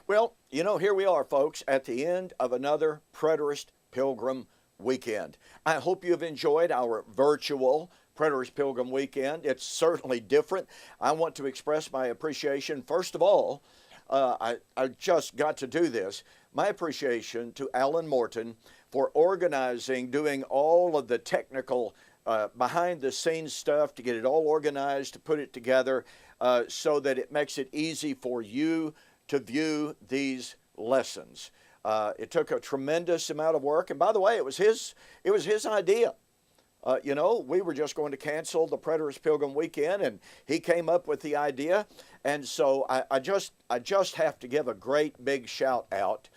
Well, here we are, folks, at the end of another Preterist Pilgrim weekend. I hope you've enjoyed our virtual Preterist Pilgrim weekend. It's certainly different. I want to express my appreciation. First of all, I just got to do this. My appreciation to Alan Morton for organizing, doing all of the technical behind the scenes stuff to get it all organized, to put it together so that it makes it easy for you to view these lessons. It took a tremendous amount of work, and by the way, it was his idea. We were just going to cancel the Preterist Pilgrim weekend, and he came up with the idea. And so I just have to give a great big shout out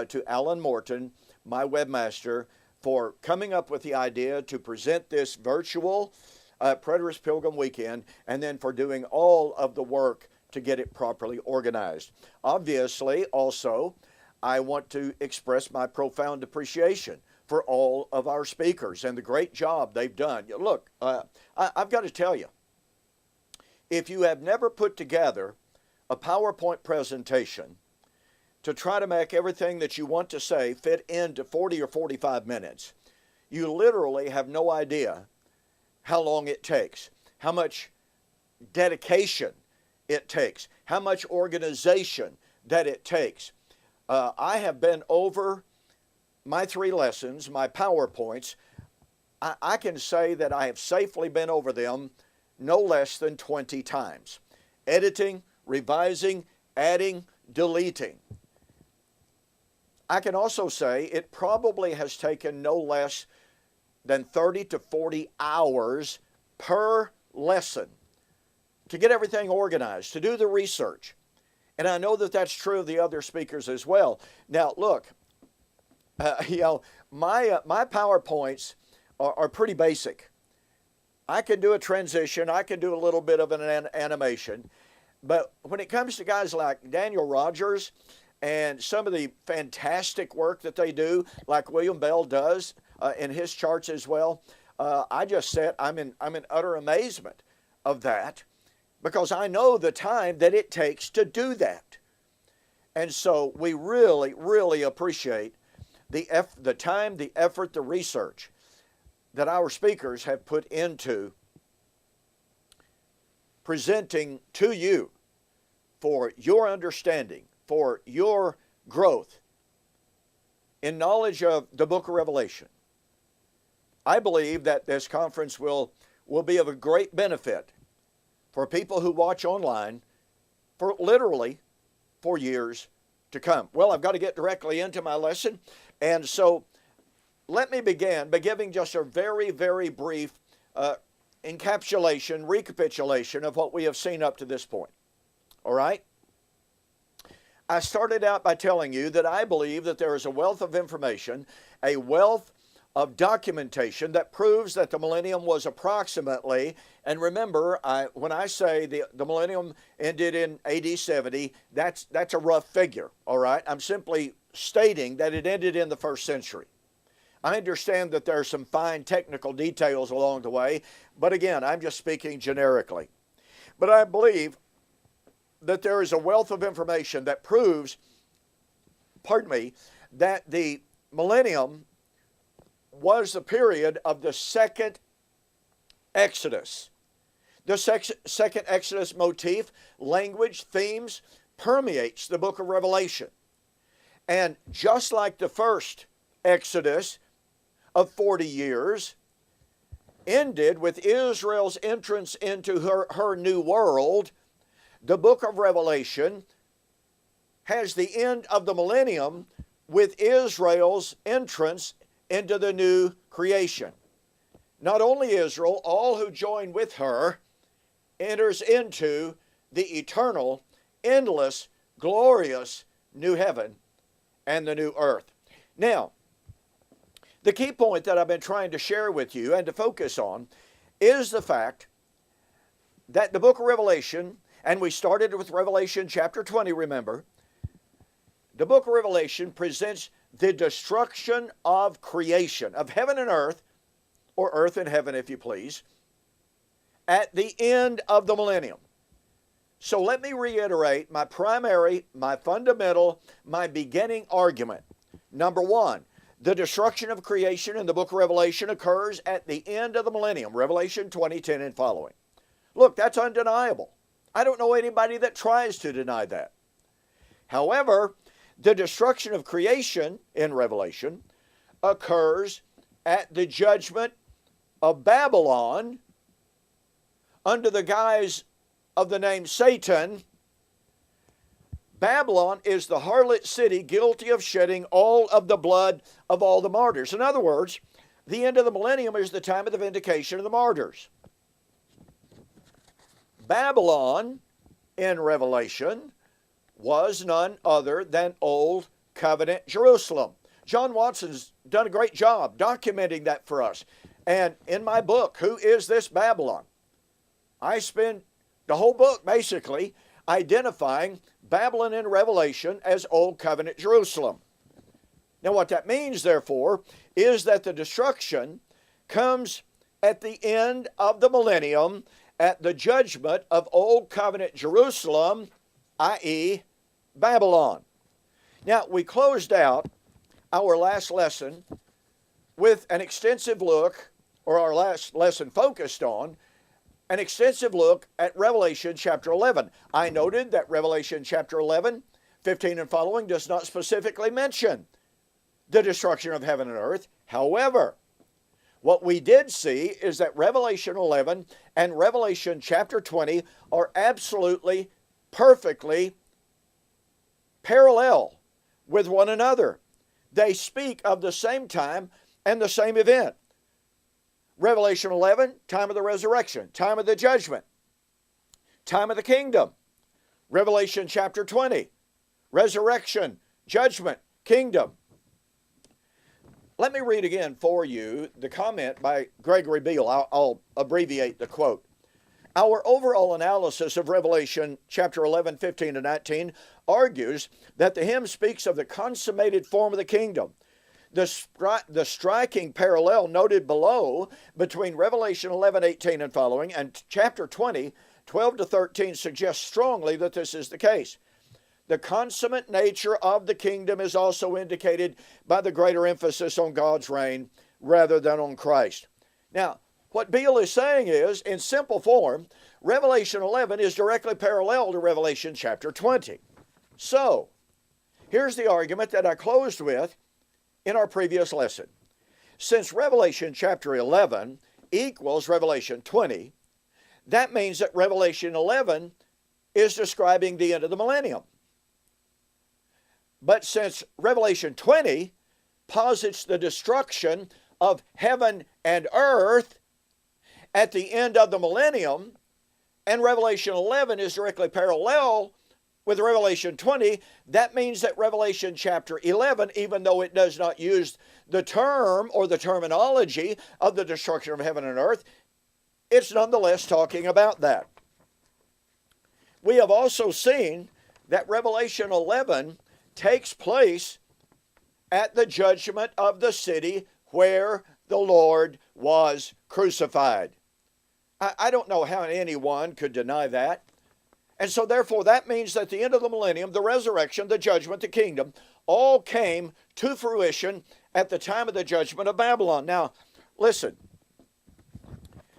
to Alan Morton, my webmaster, for coming up with the idea to present this virtual Preterist Pilgrim weekend, and then for doing all of the work to get it properly organized. Obviously, also, I want to express my profound appreciation for all of our speakers and the great job they've done. Look, I've got to tell you, if you have never put together a PowerPoint presentation to try to make everything that you want to say fit into 40 or 45 minutes, you literally have no idea how long it takes, how much dedication it takes, how much organization that it takes. I have been over my 3 lessons, my PowerPoints. I can say that I have safely been over them no less than 20 times. Editing, revising, adding, deleting. I can also say it probably has taken no less than 30 to 40 hours per lesson to get everything organized, to do the research. And I know that that's true of the other speakers as well. Now, look, my PowerPoints are pretty basic. I can do a transition. I can do a little bit of an animation. But when it comes to guys like Daniel Rogers and some of the fantastic work that they do, like William Bell does in his charts as well, I just said I'm in utter amazement of that, because I know the time that it takes to do that. And so we really, really appreciate the time, the effort, the research that our speakers have put into presenting to you for your understanding, for your growth in knowledge of the book of Revelation. I believe that this conference will be of a great benefit for people who watch online for years to come. Well, I've got to get directly into my lesson. And so let me begin by giving just a very, very brief recapitulation of what we have seen up to this point. All right? I started out by telling you that I believe that there is a wealth of information, a wealth of documentation that proves that the millennium was approximately, and remember, when I say the millennium ended in AD 70, that's a rough figure, all right? I'm simply stating that it ended in the 1st century. I understand that there are some fine technical details along the way, but again, I'm just speaking generically. But I believe that there is a wealth of information that proves, that the millennium was the period of the second Exodus. The second Exodus motif, language, themes, permeates the book of Revelation. And just like the first Exodus of 40 years ended with Israel's entrance into her new world, the book of Revelation has the end of the millennium with Israel's entrance into the new creation. Not only Israel, all who join with her enters into the eternal, endless, glorious new heaven and the new earth. Now, the key point that I've been trying to share with you and to focus on is the fact that the book of Revelation, and we started with Revelation chapter 20, remember, the book of Revelation presents the destruction of creation, of heaven and earth, or earth and heaven if you please, at the end of the millennium. So let me reiterate my primary, my fundamental, my beginning argument. Number one, the destruction of creation in the book of Revelation occurs at the end of the millennium, Revelation 20:10 and following. Look, that's undeniable. I don't know anybody that tries to deny that. However, the destruction of creation in Revelation occurs at the judgment of Babylon under the guise of the name Satan. Babylon is the harlot city guilty of shedding all of the blood of all the martyrs. In other words, the end of the millennium is the time of the vindication of the martyrs. Babylon in Revelation was none other than Old Covenant Jerusalem. John Watson's done a great job documenting that for us. And in my book, Who is This Babylon? I spend the whole book basically identifying Babylon in Revelation as Old Covenant Jerusalem. Now what that means, therefore, is that the destruction comes at the end of the millennium at the judgment of Old Covenant Jerusalem, i.e. Babylon. Now, we closed out our last lesson with an extensive look, or our last lesson focused on, an extensive look at Revelation chapter 11. I noted that Revelation chapter 11, 15 and following does not specifically mention the destruction of heaven and earth. However, what we did see is that Revelation 11 and Revelation chapter 20 are absolutely, perfectly parallel with one another. They speak of the same time and the same event. Revelation 11, time of the resurrection, time of the judgment, time of the kingdom. Revelation chapter 20, resurrection, judgment, kingdom. Let me read again for you the comment by Gregory Beale. I'll abbreviate the quote. Our overall analysis of Revelation chapter 11, 15, and 19 argues that the hymn speaks of the consummated form of the kingdom. The striking parallel noted below between Revelation 11, 18 and following and chapter 20, 12 to 13 suggests strongly that this is the case. The consummate nature of the kingdom is also indicated by the greater emphasis on God's reign rather than on Christ. Now, what Beale is saying is, in simple form, Revelation 11 is directly parallel to Revelation chapter 20. So, here's the argument that I closed with in our previous lesson. Since Revelation chapter 11 equals Revelation 20, that means that Revelation 11 is describing the end of the millennium. But since Revelation 20 posits the destruction of heaven and earth at the end of the millennium, and Revelation 11 is directly parallel with Revelation 20, that means that Revelation chapter 11, even though it does not use the term or the terminology of the destruction of heaven and earth, it's nonetheless talking about that. We have also seen that Revelation 11 takes place at the judgment of the city where the Lord was crucified. I don't know how anyone could deny that. And so therefore that means that the end of the millennium, the resurrection, the judgment, the kingdom, all came to fruition at the time of the judgment of Babylon. Now, listen,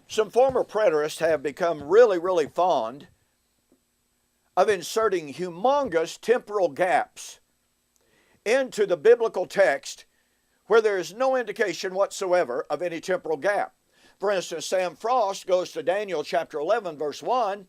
some former preterists have become really, really fond of inserting humongous temporal gaps into the biblical text where there is no indication whatsoever of any temporal gap. For instance, Sam Frost goes to Daniel chapter 11, verse 1,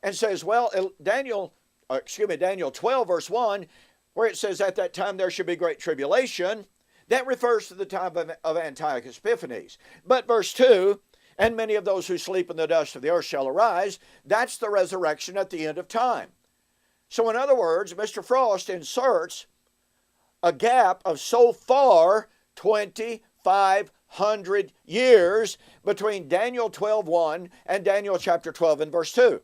and says, well, Daniel 12, verse 1, where it says, at that time there should be great tribulation, that refers to the time of Antiochus Epiphanes. But verse 2, and many of those who sleep in the dust of the earth shall arise, that's the resurrection at the end of time. So in other words, Mr. Frost inserts a gap of so far 2,500 years between Daniel 12:1 and Daniel chapter 12 and verse 2.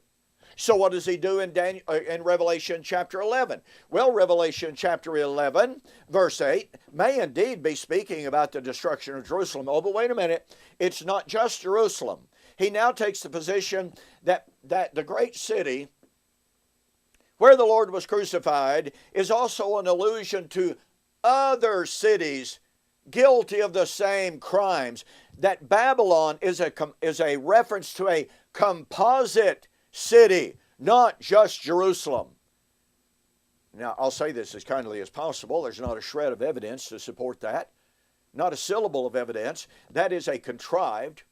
So what does he do in Revelation chapter 11? Well, Revelation chapter 11, verse 8, may indeed be speaking about the destruction of Jerusalem. Oh, but wait a minute. It's not just Jerusalem. He now takes the position that the great city where the Lord was crucified is also an allusion to other cities guilty of the same crimes. That Babylon is a reference to a composite city, not just Jerusalem. Now, I'll say this as kindly as possible. There's not a shred of evidence to support that. Not a syllable of evidence. That is a contrived,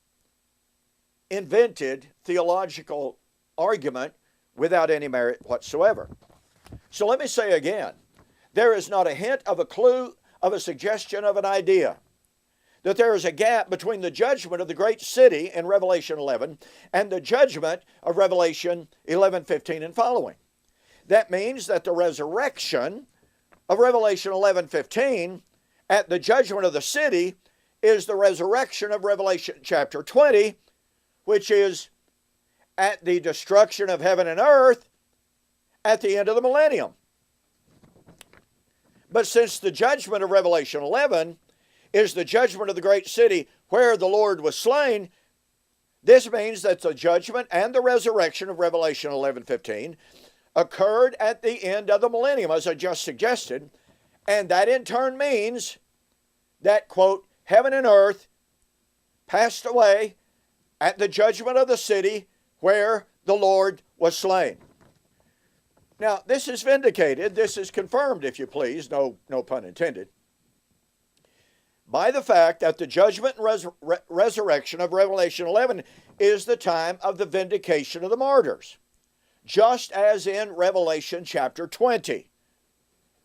invented theological argument without any merit whatsoever. So let me say again, there is not a hint of a clue, of a suggestion, of an idea that there is a gap between the judgment of the great city in Revelation 11 and the judgment of Revelation 11:15 and following. That means that the resurrection of Revelation 11:15 at the judgment of the city is the resurrection of Revelation chapter 20, which is at the destruction of heaven and earth at the end of the millennium. But since the judgment of Revelation 11 is the judgment of the great city where the Lord was slain, this means that the judgment and the resurrection of Revelation 11:15 occurred at the end of the millennium, as I just suggested, and that in turn means that, quote, heaven and earth passed away at the judgment of the city where the Lord was slain. Now, this is vindicated, this is confirmed, if you please, no pun intended, by the fact that the judgment and resurrection of Revelation 11 is the time of the vindication of the martyrs, just as in Revelation chapter 20.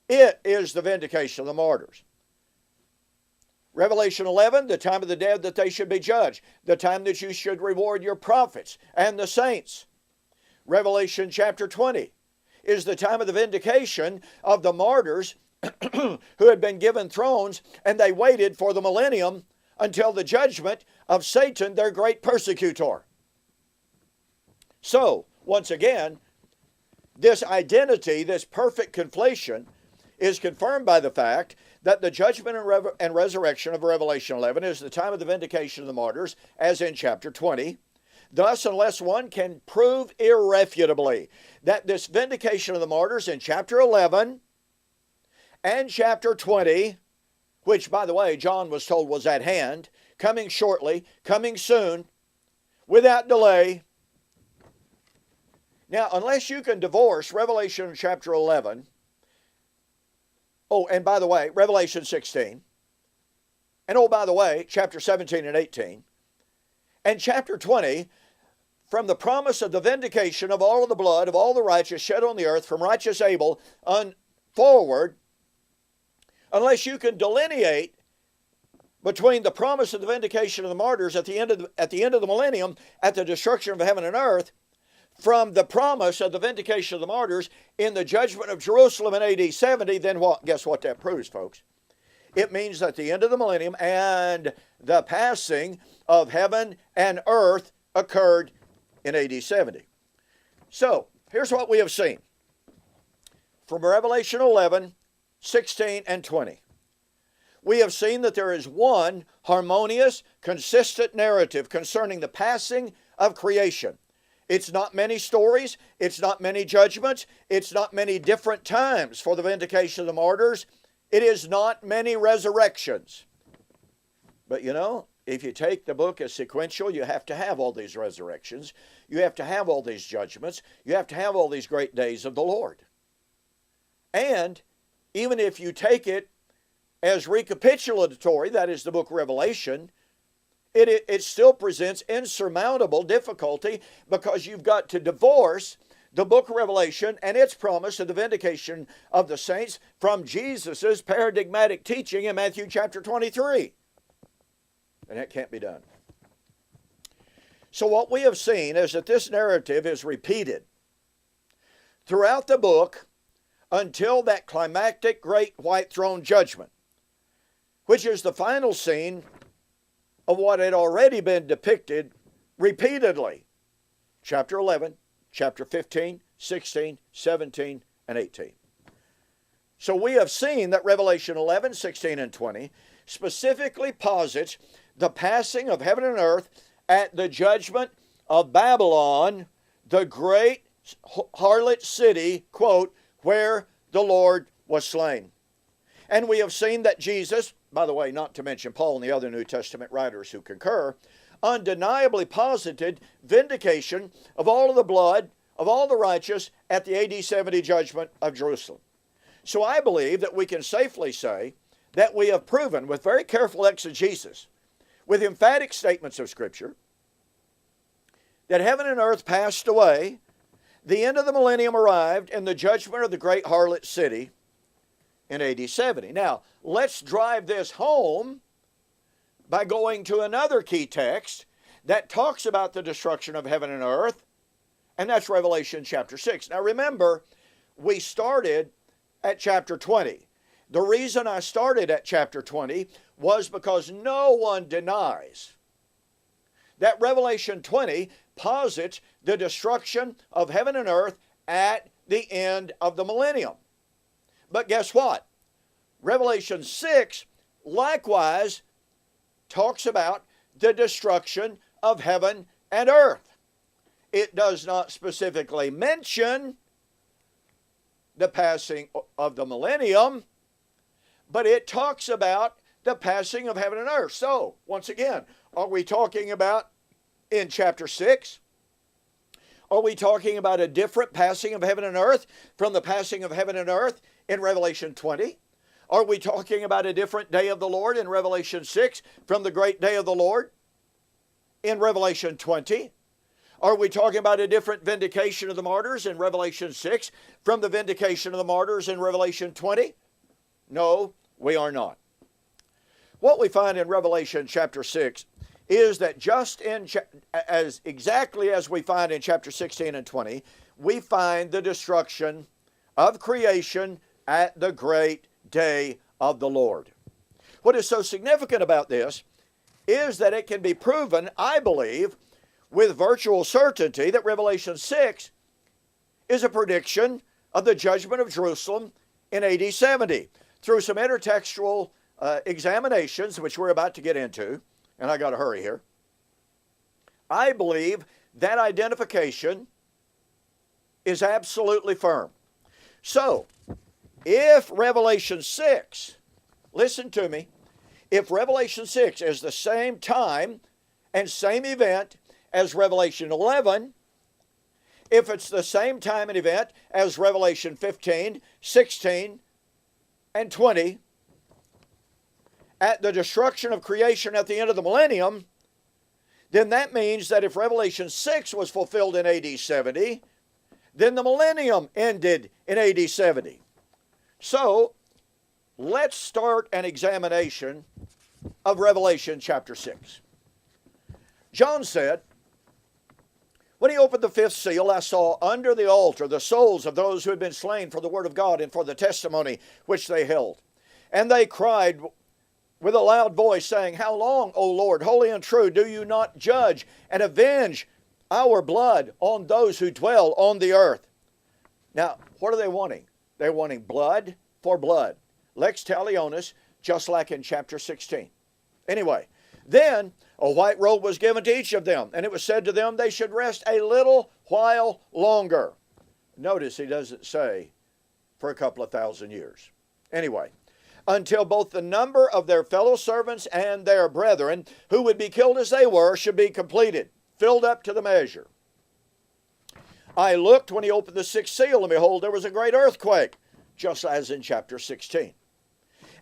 It is the vindication of the martyrs. Revelation 11, the time of the dead that they should be judged, the time that you should reward your prophets and the saints. Revelation chapter 20 is the time of the vindication of the martyrs who had been given thrones, and they waited for the millennium until the judgment of Satan, their great persecutor. So, once again, this identity, this perfect conflation, is confirmed by the fact that the judgment and resurrection of Revelation 11 is the time of the vindication of the martyrs, as in chapter 20. Thus, unless one can prove irrefutably that this vindication of the martyrs in chapter 11 and chapter 20, which, by the way, John was told was at hand, coming shortly, coming soon, without delay. Now, unless you can divorce Revelation chapter 11, oh, and by the way, Revelation 16, and oh, by the way, chapter 17 and 18, and chapter 20, from the promise of the vindication of all of the blood of all the righteous shed on the earth from righteous Abel forward, unless you can delineate between the promise of the vindication of the martyrs at the end of the millennium, at the destruction of heaven and earth, from the promise of the vindication of the martyrs in the judgment of Jerusalem in AD 70, then what? Guess what that proves, folks? It means that the end of the millennium and the passing of heaven and earth occurred in AD 70. So, here's what we have seen from Revelation 11, 16, and 20. We have seen that there is one harmonious, consistent narrative concerning the passing of creation. It's not many stories, it's not many judgments, it's not many different times for the vindication of the martyrs, it is not many resurrections. But you know, if you take the book as sequential, you have to have all these resurrections, you have to have all these judgments, you have to have all these great days of the Lord. And even if you take it as recapitulatory, that is the book of Revelation, it still presents insurmountable difficulty because you've got to divorce the book of Revelation and its promise of the vindication of the saints from Jesus' paradigmatic teaching in Matthew chapter 23. And that can't be done. So what we have seen is that this narrative is repeated throughout the book until that climactic great white throne judgment, which is the final scene of what had already been depicted repeatedly. Chapter 11, chapter 15, 16, 17, and 18. So we have seen that Revelation 11, 16, and 20 specifically posits the passing of heaven and earth at the judgment of Babylon, the great harlot city, quote, where the Lord was slain. And we have seen that Jesus, by the way, not to mention Paul and the other New Testament writers who concur, undeniably posited vindication of all of the blood of all the righteous at the AD 70 judgment of Jerusalem. So I believe that we can safely say that we have proven with very careful exegesis, with emphatic statements of Scripture, that heaven and earth passed away, the end of the millennium arrived, and the judgment of the great harlot city in AD 70. Now, let's drive this home by going to another key text that talks about the destruction of heaven and earth, and that's Revelation chapter 6. Now remember, we started at chapter 20. The reason I started at chapter 20 was because no one denies that Revelation 20 posits the destruction of heaven and earth at the end of the millennium. But guess what? Revelation 6 likewise talks about the destruction of heaven and earth. It does not specifically mention the passing of the millennium, but it talks about the passing of heaven and earth. So, once again, are we talking about in chapter 6? Are we talking about a different passing of heaven and earth from the passing of heaven and earth in Revelation 20? Are we talking about a different day of the Lord in Revelation 6 from the great day of the Lord in Revelation 20? Are we talking about a different vindication of the martyrs in Revelation 6 from the vindication of the martyrs in Revelation 20? No, we are not. What we find in Revelation chapter 6 is that just as exactly as we find in chapter 16 and 20, we find the destruction of creation at the great day of the Lord. What is so significant about this is that it can be proven, I believe, with virtual certainty that Revelation 6 is a prediction of the judgment of Jerusalem in AD 70. Through some intertextual examinations, which we're about to get into, and I got to hurry here, I believe that identification is absolutely firm. So, if Revelation 6, listen to me, if Revelation 6 is the same time and same event as Revelation 11, if it's the same time and event as Revelation 15, 16, and 20, at the destruction of creation at the end of the millennium, then that means that if Revelation 6 was fulfilled in AD 70, then the millennium ended in AD 70. So, let's start an examination of Revelation chapter 6. John said, when he opened the fifth seal, I saw under the altar the souls of those who had been slain for the word of God and for the testimony which they held. And they cried with a loud voice, saying, How long, O Lord, holy and true, do you not judge and avenge our blood on those who dwell on the earth? Now, what are they wanting? They're wanting blood for blood. Lex talionis, just like in chapter 16. Anyway, then a white robe was given to each of them, and it was said to them they should rest a little while longer. Notice he doesn't say for a couple of thousand years. Anyway, until both the number of their fellow servants and their brethren, who would be killed as they were, should be completed, filled up to the measure. I looked when he opened the sixth seal, and behold, there was a great earthquake, just as in chapter 16.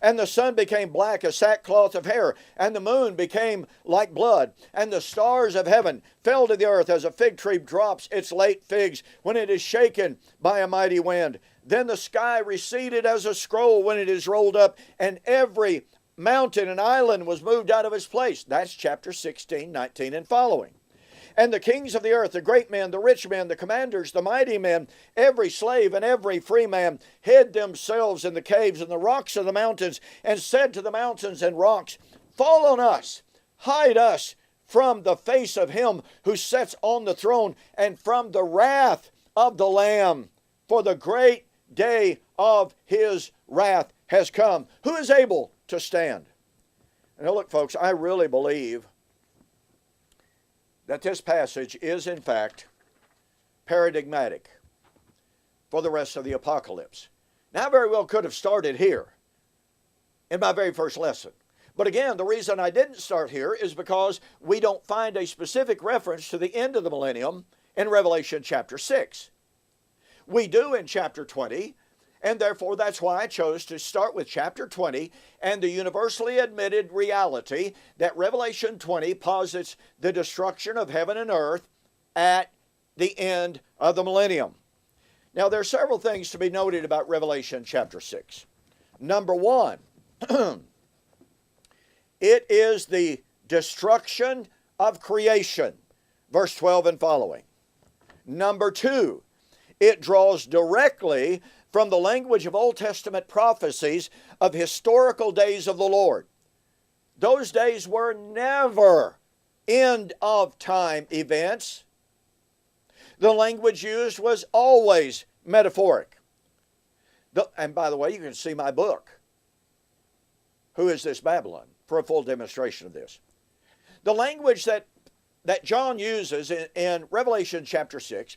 And the sun became black as sackcloth of hair, and the moon became like blood, and the stars of heaven fell to the earth as a fig tree drops its late figs when it is shaken by a mighty wind. Then the sky receded as a scroll when it is rolled up, and every mountain and island was moved out of its place. That's chapter 16, 19, and following. And the kings of the earth, the great men, the rich men, the commanders, the mighty men, every slave and every free man, hid themselves in the caves and the rocks of the mountains, and said to the mountains and rocks, Fall on us, hide us from the face of him who sits on the throne, and from the wrath of the Lamb. For the great day of his wrath has come. Who is able to stand? Now look, folks, I really believe that this passage is, in fact, paradigmatic for the rest of the apocalypse. Now, I very well could have started here in my very first lesson. But again, the reason I didn't start here is because we don't find a specific reference to the end of the millennium in Revelation chapter 6. We do in chapter 20, and therefore that's why I chose to start with chapter 20 and the universally admitted reality that Revelation 20 posits the destruction of heaven and earth at the end of the millennium. Now, there are several things to be noted about Revelation chapter 6. Number one, it is the destruction of creation, verse 12 and following. Number two, it draws directly from the language of Old Testament prophecies of historical days of the Lord. Those days were never end of time events. The language used was always metaphoric. And by the way, you can see my book, Who is This Babylon?, for a full demonstration of this. The language that John uses in Revelation chapter 6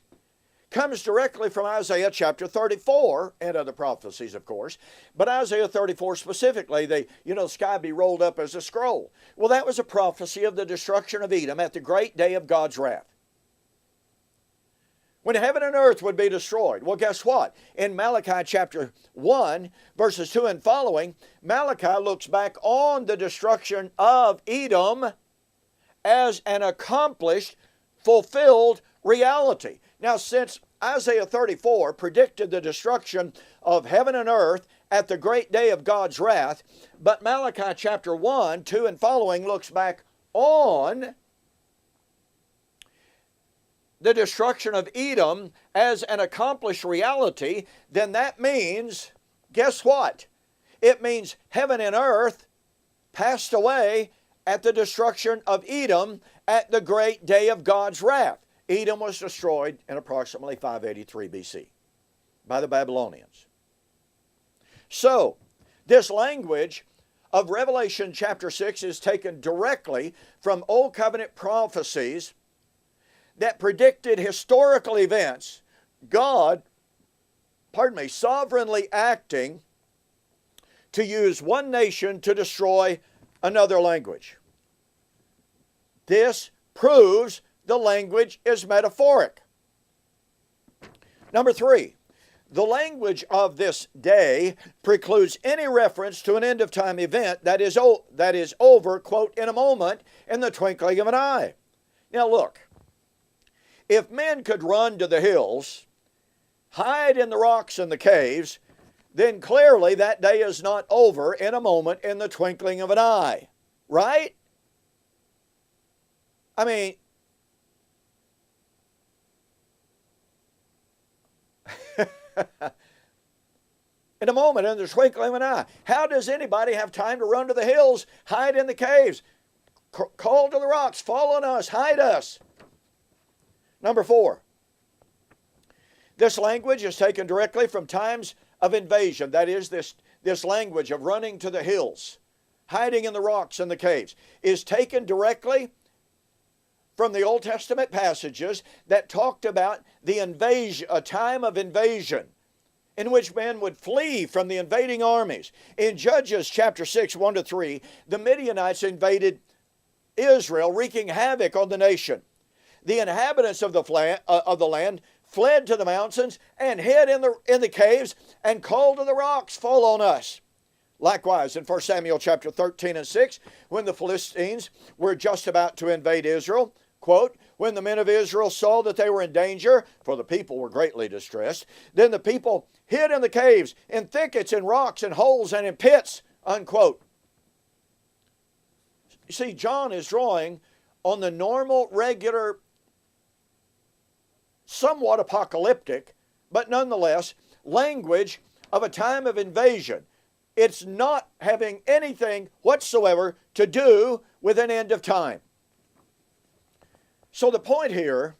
comes directly from Isaiah chapter 34 and other prophecies, of course. But Isaiah 34 specifically, the sky be rolled up as a scroll. Well, that was a prophecy of the destruction of Edom at the great day of God's wrath, when heaven and earth would be destroyed. Well, guess what? In Malachi chapter 1, verses 2 and following, Malachi looks back on the destruction of Edom as an accomplished, fulfilled reality. Now, since Isaiah 34 predicted the destruction of heaven and earth at the great day of God's wrath, but Malachi chapter 1, 2 and following looks back on the destruction of Edom as an accomplished reality, then that means, guess what? It means heaven and earth passed away at the destruction of Edom at the great day of God's wrath. Edom was destroyed in approximately 583 BC by the Babylonians. So, this language of Revelation chapter 6 is taken directly from Old Covenant prophecies that predicted historical events, God, sovereignly acting to use one nation to destroy another language. This proves the language is metaphoric. Number three, the language of this day precludes any reference to an end-of-time event that is over, quote, in a moment, in the twinkling of an eye. Now look, if men could run to the hills, hide in the rocks and the caves, then clearly that day is not over in a moment, in the twinkling of an eye. Right? I mean, in a moment, in the twinkling of an eye. How does anybody have time to run to the hills, hide in the caves, call to the rocks, fall on us, hide us? Number four, this language is taken directly from times of invasion. That is, this language of running to the hills, hiding in the rocks and the caves, is taken directly from the Old Testament passages that talked about the invasion, a time of invasion in which men would flee from the invading armies. In Judges chapter 6, 1-3, the Midianites invaded Israel, wreaking havoc on the nation. The inhabitants of the land fled to the mountains and hid in the caves and called to the rocks, fall on us. Likewise, in 1 Samuel chapter 13 and 6, when the Philistines were just about to invade Israel, quote, when the men of Israel saw that they were in danger, for the people were greatly distressed, then the people hid in the caves, in thickets, in rocks, in holes, and in pits, unquote. You see, John is drawing on the normal, regular, somewhat apocalyptic, but nonetheless, language of a time of invasion. It's not having anything whatsoever to do with an end of time. So the point here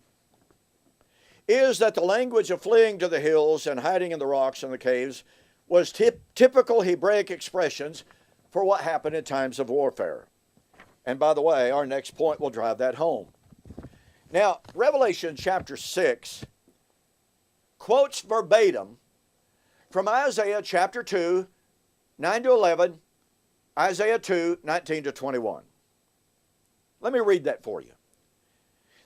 is that the language of fleeing to the hills and hiding in the rocks and the caves was typical Hebraic expressions for what happened in times of warfare. And by the way, our next point will drive that home. Now, Revelation chapter 6 quotes verbatim from Isaiah chapter 2, 9 to 11, Isaiah 2, 19 to 21. Let me read that for you.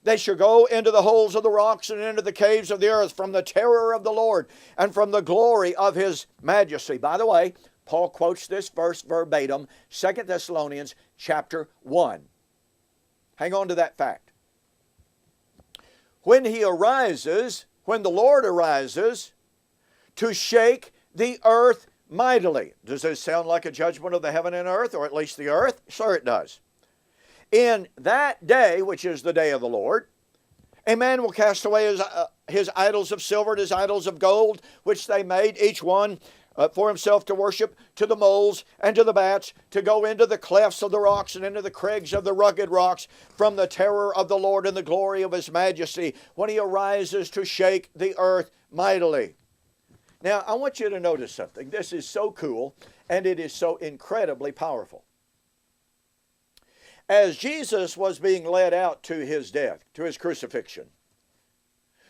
They shall go into the holes of the rocks and into the caves of the earth from the terror of the Lord and from the glory of his majesty. By the way, Paul quotes this verse verbatim, 2 Thessalonians chapter 1. Hang on to that fact. When he arises, when the Lord arises, to shake the earth mightily. Does this sound like a judgment of the heaven and earth, or at least the earth? Sure it does. In that day, which is the day of the Lord, a man will cast away his idols of silver and his idols of gold, which they made, each one for himself to worship, to the moles and to the bats, to go into the clefts of the rocks and into the crags of the rugged rocks, from the terror of the Lord and the glory of his majesty, when he arises to shake the earth mightily. Now, I want you to notice something. This is so cool, and it is so incredibly powerful. As Jesus was being led out to his death, to his crucifixion,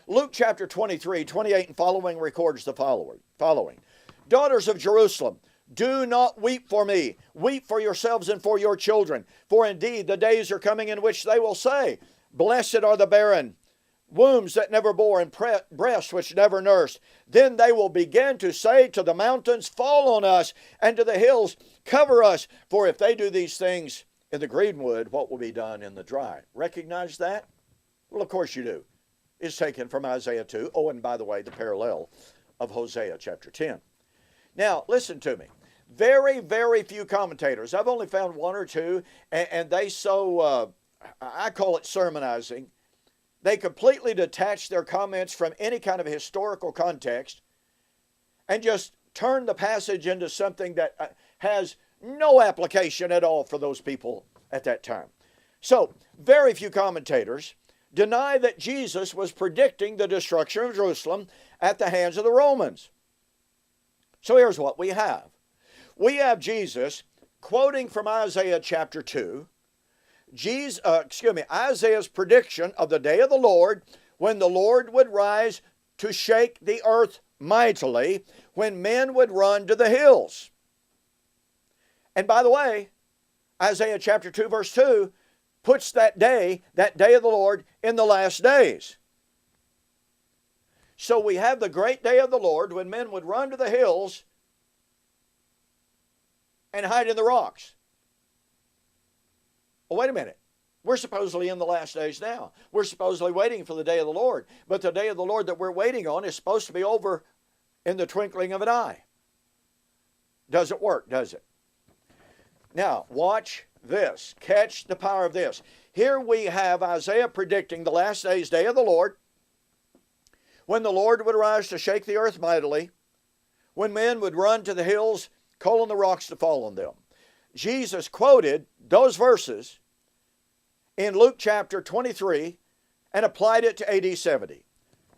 Luke chapter 23, 28 and following records the following. Daughters of Jerusalem, do not weep for me. Weep for yourselves and for your children. For indeed the days are coming in which they will say, blessed are the barren, wombs that never bore, and breasts which never nursed. Then they will begin to say to the mountains, fall on us, and to the hills, cover us. For if they do these things in the greenwood, what will be done in the dry? Recognize that? Well, of course you do. It's taken from Isaiah 2. Oh, and by the way, the parallel of Hosea chapter 10. Now, listen to me. Very, very few commentators, I've only found one or two, and they I call it sermonizing. They completely detach their comments from any kind of historical context and just turn the passage into something that has no application at all for those people at that time. So, very few commentators deny that Jesus was predicting the destruction of Jerusalem at the hands of the Romans. So here's what we have. We have Jesus quoting from Isaiah chapter 2, Isaiah's prediction of the day of the Lord, when the Lord would rise to shake the earth mightily, when men would run to the hills. And by the way, Isaiah chapter 2 verse 2 puts that day of the Lord, in the last days. So we have the great day of the Lord when men would run to the hills and hide in the rocks. Well, wait a minute. We're supposedly in the last days now. We're supposedly waiting for the day of the Lord. But the day of the Lord that we're waiting on is supposed to be over in the twinkling of an eye. Doesn't work, does it? Now, watch this. Catch the power of this. Here we have Isaiah predicting the last days, day of the Lord, when the Lord would arise to shake the earth mightily, when men would run to the hills, call on the rocks to fall on them. Jesus quoted those verses in Luke chapter 23 and applied it to AD 70.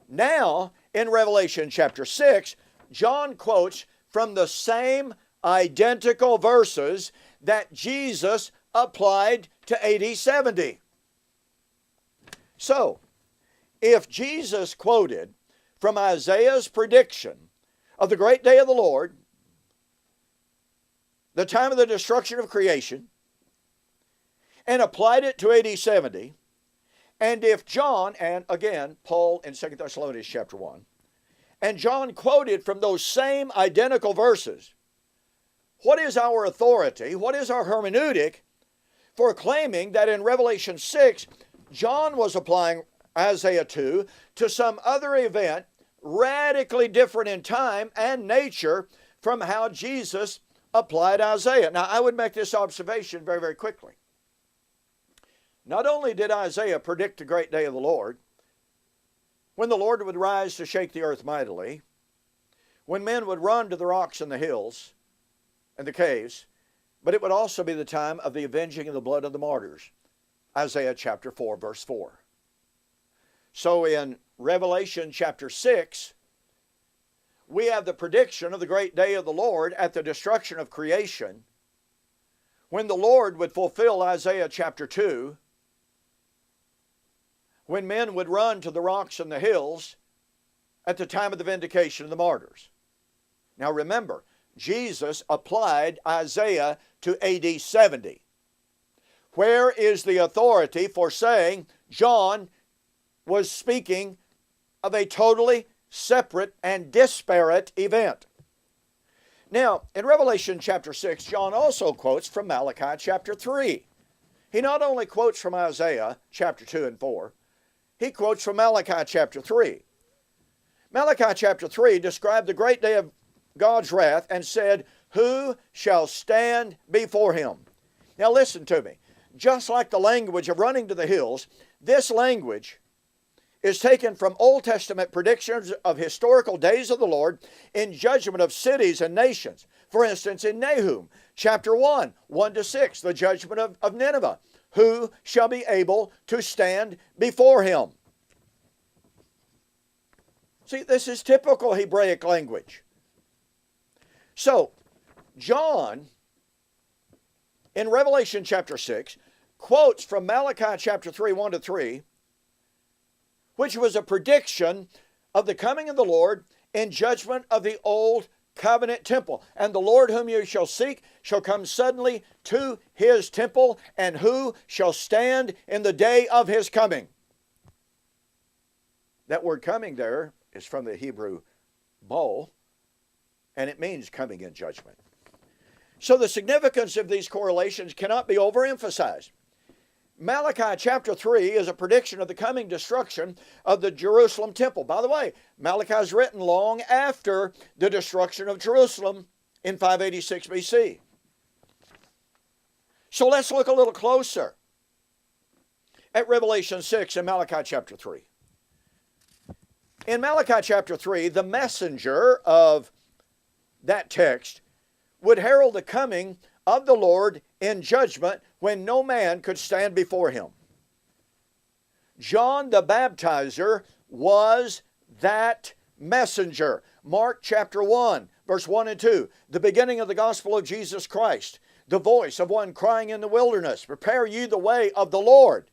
Now, in Revelation chapter 6, John quotes from the same identical verses that Jesus applied to AD 70. So, if Jesus quoted from Isaiah's prediction of the great day of the Lord, the time of the destruction of creation, and applied it to AD 70, and if John, and again, Paul in 2 Thessalonians chapter 1, and John quoted from those same identical verses, what is our authority, what is our hermeneutic for claiming that in Revelation 6, John was applying Isaiah 2 to some other event radically different in time and nature from how Jesus applied Isaiah? Now, I would make this observation very, very quickly. Not only did Isaiah predict the great day of the Lord, when the Lord would rise to shake the earth mightily, when men would run to the rocks and the hills and the caves, but it would also be the time of the avenging of the blood of the martyrs. Isaiah chapter 4, verse 4. So in Revelation chapter 6, we have the prediction of the great day of the Lord at the destruction of creation, when the Lord would fulfill Isaiah chapter 2, when men would run to the rocks and the hills at the time of the vindication of the martyrs. Now remember, Jesus applied Isaiah to AD 70. Where is the authority for saying John was speaking of a totally separate and disparate event? Now, in Revelation chapter 6, John also quotes from Malachi chapter 3. He not only quotes from Isaiah chapter 2 and 4, he quotes from Malachi chapter 3. Malachi chapter 3 described the great day of God's wrath and said, "Who shall stand before him?" Now listen to me. Just like the language of running to the hills, this language is taken from Old Testament predictions of historical days of the Lord in judgment of cities and nations. For instance, in Nahum chapter 1, 1-6, the judgment of Nineveh. Who shall be able to stand before him? See, this is typical Hebraic language. So, John, in Revelation chapter 6, quotes from Malachi chapter 3, 1-3, which was a prediction of the coming of the Lord in judgment of the old covenant temple. And the Lord whom you shall seek shall come suddenly to his temple, and who shall stand in the day of his coming? That word coming there is from the Hebrew bo, and it means coming in judgment. So the significance of these correlations cannot be overemphasized. Malachi chapter 3 is a prediction of the coming destruction of the Jerusalem temple. By the way, Malachi is written long after the destruction of Jerusalem in 586 BC. So let's look a little closer at Revelation 6 and Malachi chapter 3. In Malachi chapter 3, the messenger of that text would herald the coming of the Lord in judgment when no man could stand before him. John the Baptizer was that messenger. Mark chapter 1, verse 1 and 2, the beginning of the gospel of Jesus Christ, the voice of one crying in the wilderness, "Prepare ye the way of the Lord."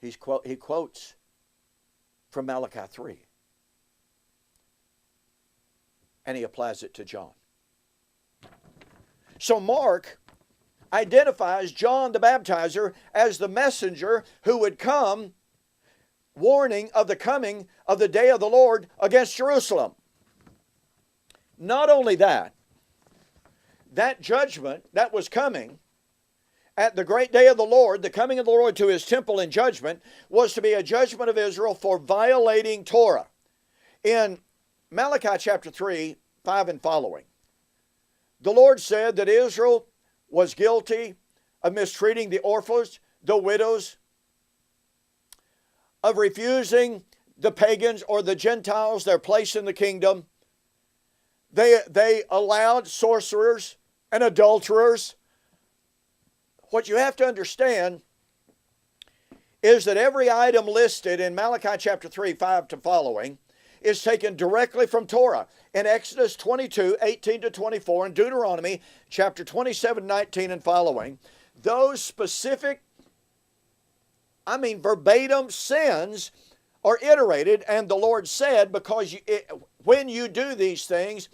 He quotes from Malachi 3. And he applies it to John. So Mark identifies John the Baptizer as the messenger who would come warning of the coming of the day of the Lord against Jerusalem. Not only that, that judgment that was coming at the great day of the Lord, the coming of the Lord to his temple in judgment, was to be a judgment of Israel for violating Torah. In Malachi chapter 3, 5 and following, the Lord said that Israel was guilty of mistreating the orphans, the widows, of refusing the pagans or the Gentiles their place in the kingdom. They allowed sorcerers and adulterers. What you have to understand is that every item listed in Malachi chapter 3, 5 to following is taken directly from Torah. In Exodus 22, 18-24, and Deuteronomy chapter 27, 19 and following, those specific, verbatim sins are iterated, and the Lord said, because when you do these things,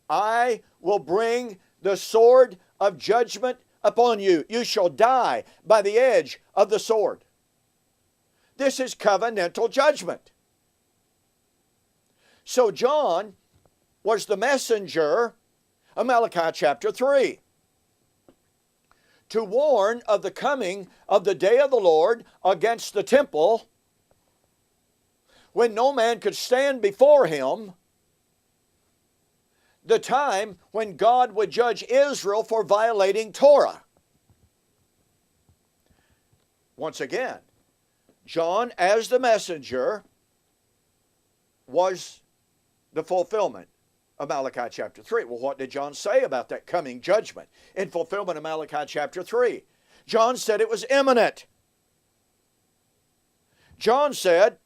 I will bring the sword of judgment upon you. You shall die by the edge of the sword. This is covenantal judgment. So John was the messenger of Malachi chapter 3 to warn of the coming of the day of the Lord against the temple when no man could stand before him, the time when God would judge Israel for violating Torah. Once again, John, as the messenger, was the fulfillment of Malachi chapter 3. Well, what did John say about that coming judgment in fulfillment of Malachi chapter 3? John said it was imminent. John said,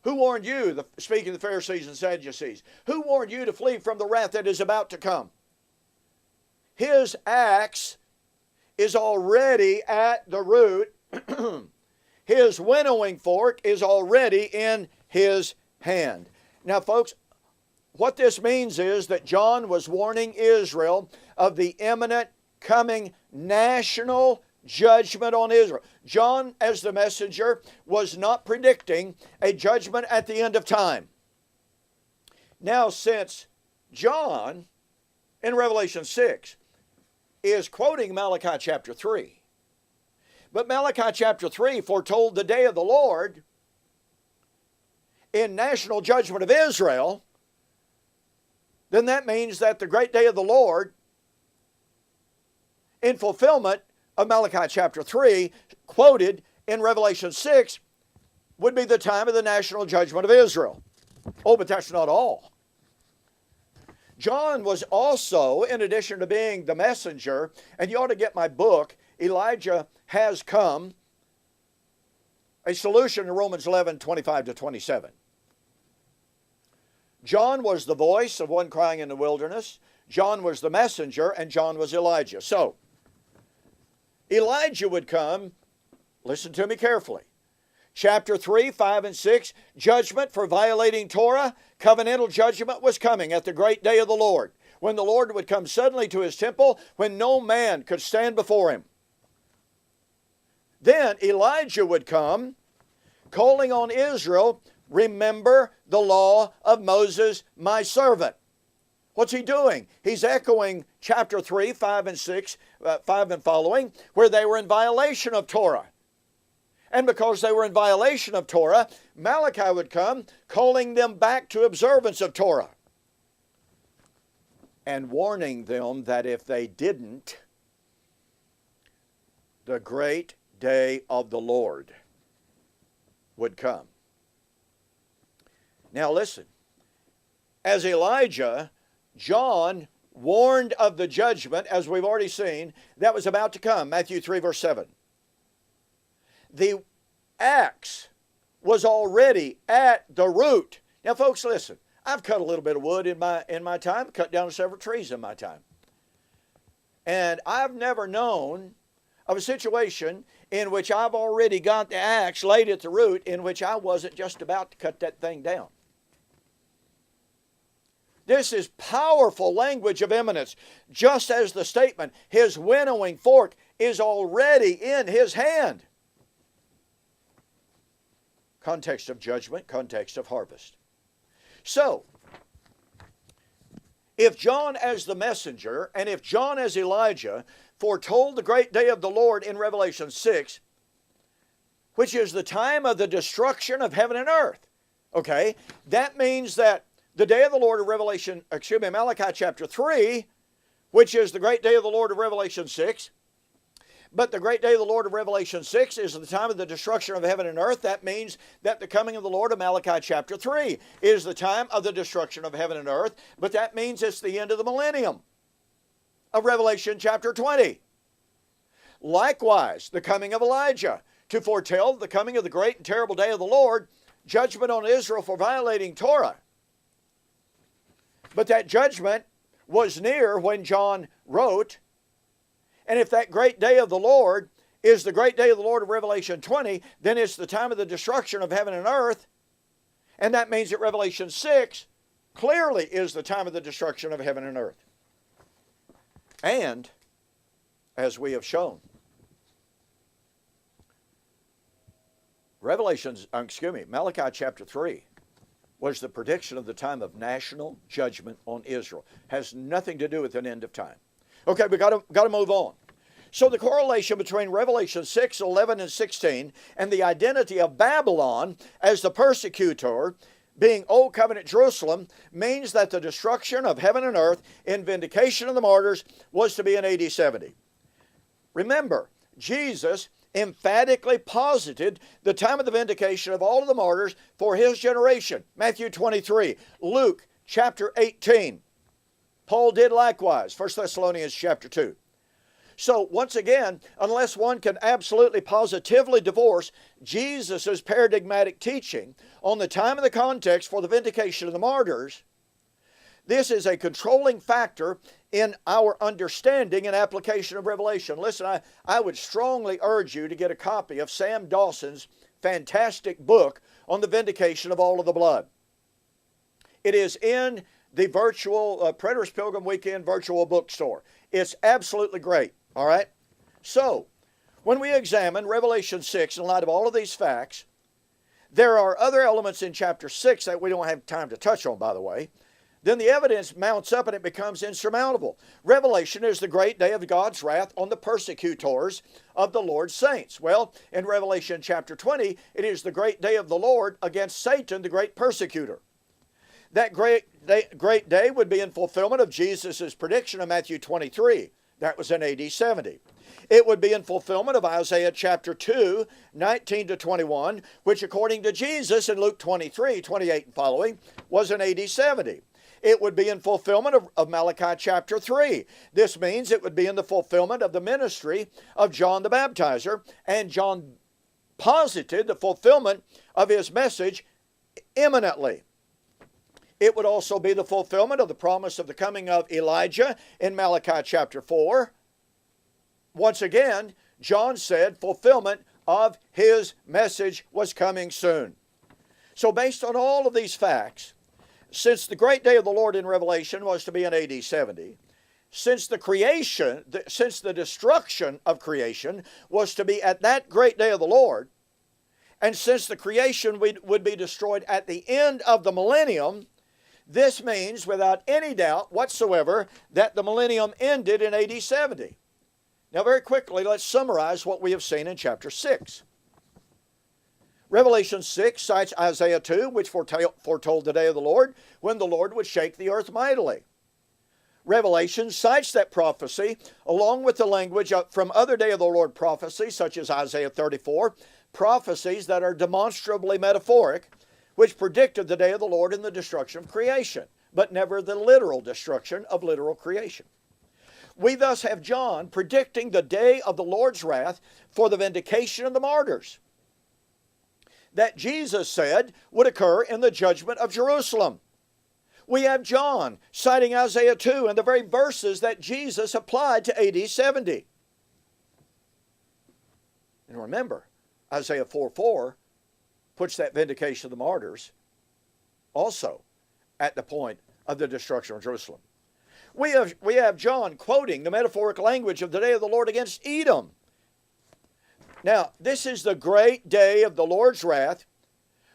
who warned you, speaking of the Pharisees and Sadducees, who warned you to flee from the wrath that is about to come? His axe is already at the root His winnowing fork is already in his hand. Now, folks, what this means is that John was warning Israel of the imminent coming national judgment on Israel. John, as the messenger, was not predicting a judgment at the end of time. Now, since John, in Revelation 6, is quoting Malachi chapter 3, but Malachi chapter 3 foretold the day of the Lord in national judgment of Israel, then that means that the great day of the Lord, in fulfillment of Malachi chapter 3, quoted in Revelation 6, would be the time of the national judgment of Israel. Oh, but that's not all. John was also, in addition to being the messenger, and you ought to get my book, Elijah Has Come, a solution to Romans 11, 25 to 27. John was the voice of one crying in the wilderness. John was the messenger, and John was Elijah. So, Elijah would come, listen to me carefully. Chapter 3, 5, and 6, judgment for violating Torah, covenantal judgment was coming at the great day of the Lord, when the Lord would come suddenly to his temple, when no man could stand before him. Then Elijah would come, calling on Israel, remember the law of Moses, my servant. What's he doing? He's echoing chapter 3, 5 and 6, 5 and following, where they were in violation of Torah. And because they were in violation of Torah, Malachi would come, calling them back to observance of Torah, and warning them that if they didn't, the great day of the Lord would come. Now listen, as Elijah, John warned of the judgment, as we've already seen, that was about to come, Matthew 3, verse 7. The axe was already at the root. Now, folks, listen. I've cut a little bit of wood in my time, cut down several trees in my time. And I've never known of a situation in which I've already got the axe laid at the root in which I wasn't just about to cut that thing down. This is powerful language of imminence, just as the statement, his winnowing fork is already in his hand. Context of judgment, context of harvest. So, if John as the messenger, and if John as Elijah foretold the great day of the Lord in Revelation 6, which is the time of the destruction of heaven and earth, okay, that means that the day of the Lord of Malachi chapter 3, which is the great day of the Lord of Revelation 6, but the great day of the Lord of Revelation 6 is the time of the destruction of heaven and earth. That means that the coming of the Lord of Malachi chapter 3 is the time of the destruction of heaven and earth, but that means it's the end of the millennium of Revelation chapter 20. Likewise, the coming of Elijah to foretell the coming of the great and terrible day of the Lord, judgment on Israel for violating Torah. But that judgment was near when John wrote, and if that great day of the Lord is the great day of the Lord of Revelation 20, then it's the time of the destruction of heaven and earth, and that means that Revelation 6 clearly is the time of the destruction of heaven and earth. And, as we have shown, Malachi chapter 3 was the prediction of the time of national judgment on Israel. Has nothing to do with an end of time. Okay, we got to move on. So the correlation between Revelation 6, 11, and 16 and the identity of Babylon as the persecutor, being Old Covenant Jerusalem, means that the destruction of heaven and earth in vindication of the martyrs was to be in AD 70. Remember, Jesus emphatically posited the time of the vindication of all of the martyrs for his generation. Matthew 23, Luke chapter 18. Paul did likewise, 1 Thessalonians chapter 2. So once again, unless one can absolutely positively divorce Jesus' paradigmatic teaching on the time and the context for the vindication of the martyrs, This is a controlling factor in our understanding and application of Revelation. Listen, I would strongly urge you to get a copy of Sam Dawson's fantastic book on the vindication of all of the blood. It is in the virtual Preterist Pilgrim Weekend virtual bookstore. It's absolutely great, all right? So, when we examine Revelation 6 in light of all of these facts, there are other elements in chapter 6 that we don't have time to touch on, by the way. Then the evidence mounts up and it becomes insurmountable. Revelation is the great day of God's wrath on the persecutors of the Lord's saints. Well, in Revelation chapter 20, it is the great day of the Lord against Satan, the great persecutor. That great day would be in fulfillment of Jesus' prediction in Matthew 23. That was in AD 70. It would be in fulfillment of Isaiah chapter 2, 19 to 21, which according to Jesus in Luke 23, 28 and following, was in AD 70. It would be in fulfillment of Malachi chapter 3. This means it would be in the fulfillment of the ministry of John the Baptizer, and John posited the fulfillment of his message imminently. It would also be the fulfillment of the promise of the coming of Elijah in Malachi chapter 4. Once again, John said fulfillment of his message was coming soon. So based on all of these facts, since the great day of the Lord in Revelation was to be in AD 70, since the destruction of creation was to be at that great day of the Lord, and since the creation would be destroyed at the end of the millennium, this means without any doubt whatsoever that the millennium ended in AD 70. Now very quickly, let's summarize what we have seen in chapter 6. Revelation 6 cites Isaiah 2, which foretold the day of the Lord, when the Lord would shake the earth mightily. Revelation cites that prophecy along with the language from other day of the Lord prophecies, such as Isaiah 34, prophecies that are demonstrably metaphoric, which predicted the day of the Lord and the destruction of creation, but never the literal destruction of literal creation. We thus have John predicting the day of the Lord's wrath for the vindication of the martyrs that Jesus said would occur in the judgment of Jerusalem. We have John citing Isaiah 2 and the very verses that Jesus applied to AD 70. And remember, Isaiah 4:4 puts that vindication of the martyrs also at the point of the destruction of Jerusalem. We have John quoting the metaphoric language of the day of the Lord against Edom. Now, this is the great day of the Lord's wrath,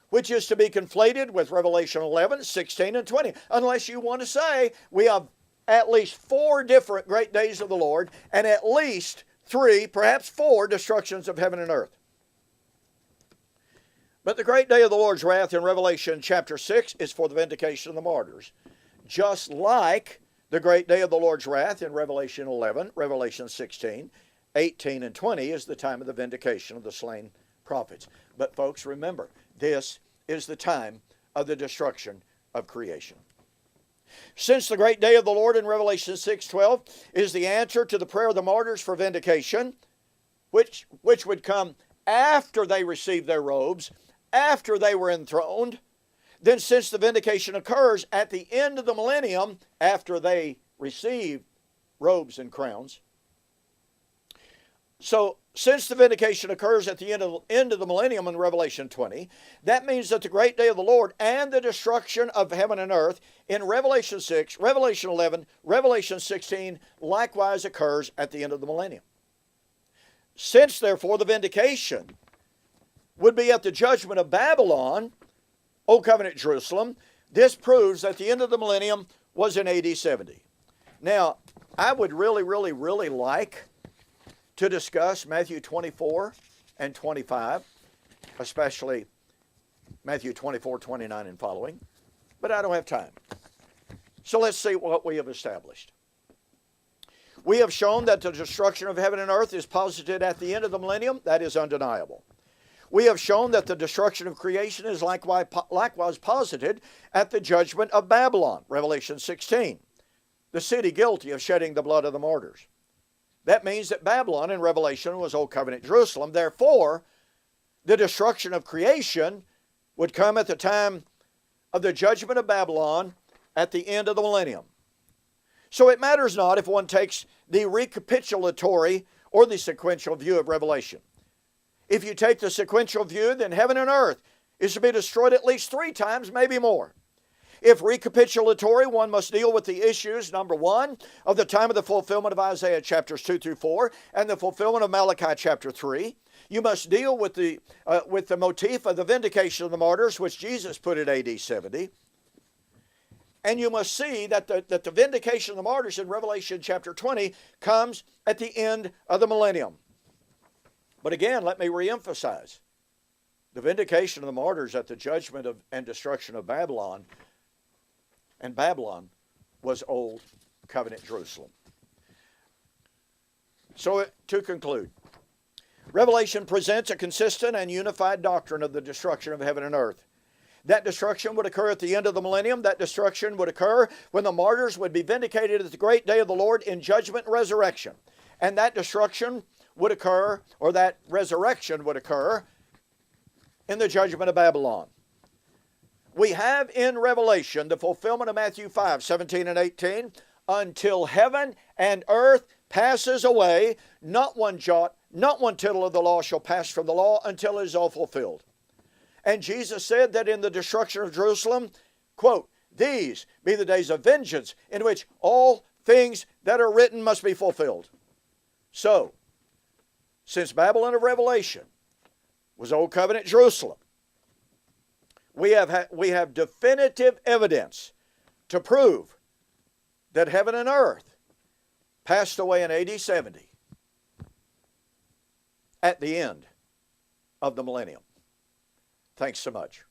which is to be conflated with Revelation 11, 16, and 20. Unless you want to say we have at least 4 different great days of the Lord and at least 3, perhaps 4 destructions of heaven and earth. But the great day of the Lord's wrath in Revelation chapter 6 is for the vindication of the martyrs. Just like the great day of the Lord's wrath in Revelation 11, Revelation 16, 18, and 20 is the time of the vindication of the slain prophets. But folks, remember, this is the time of the destruction of creation. Since the great day of the Lord in Revelation 6:12 is the answer to the prayer of the martyrs for vindication, which would come after they received their robes, after they were enthroned, then since the vindication occurs at the end of the millennium, after they receive robes and crowns, so since the vindication occurs at the end of the millennium in Revelation 20, that means that the great day of the Lord and the destruction of heaven and earth in Revelation 6, Revelation 11, Revelation 16 likewise occurs at the end of the millennium. Since, therefore, the vindication would be at the judgment of Babylon, Old Covenant Jerusalem, this proves that the end of the millennium was in AD 70. Now, I would really like to discuss Matthew 24 and 25, especially Matthew 24, 29 and following, but I don't have time. So let's see what we have established. We have shown that the destruction of heaven and earth is posited at the end of the millennium. That is undeniable. We have shown that the destruction of creation is likewise posited at the judgment of Babylon, Revelation 16, the city guilty of shedding the blood of the martyrs. That means that Babylon in Revelation was Old Covenant Jerusalem. Therefore, the destruction of creation would come at the time of the judgment of Babylon at the end of the millennium. So it matters not if one takes the recapitulatory or the sequential view of Revelation. If you take the sequential view, then heaven and earth is to be destroyed at least 3 times, maybe more. If recapitulatory, one must deal with the issues, number 1, of the time of the fulfillment of Isaiah chapters 2 through 4 and the fulfillment of Malachi chapter 3. You must deal with the motif of the vindication of the martyrs, which Jesus put at AD 70. And you must see that the vindication of the martyrs in Revelation chapter 20 comes at the end of the millennium. But again, let me reemphasize, the vindication of the martyrs at the judgment and destruction of Babylon, and Babylon was Old Covenant Jerusalem. So to conclude, Revelation presents a consistent and unified doctrine of the destruction of heaven and earth. That destruction would occur at the end of the millennium. That destruction would occur when the martyrs would be vindicated at the great day of the Lord in judgment and resurrection. And that destruction would occur, or that resurrection would occur, in the judgment of Babylon. We have in Revelation the fulfillment of Matthew 5:17 and 18. Until heaven and earth passes away, not one jot, not one tittle of the law shall pass from the law until it is all fulfilled. And Jesus said that in the destruction of Jerusalem, quote, these be the days of vengeance in which all things that are written must be fulfilled. So, since Babylon of Revelation was Old Covenant Jerusalem, we have definitive evidence to prove that heaven and earth passed away in AD 70 at the end of the millennium. Thanks so much.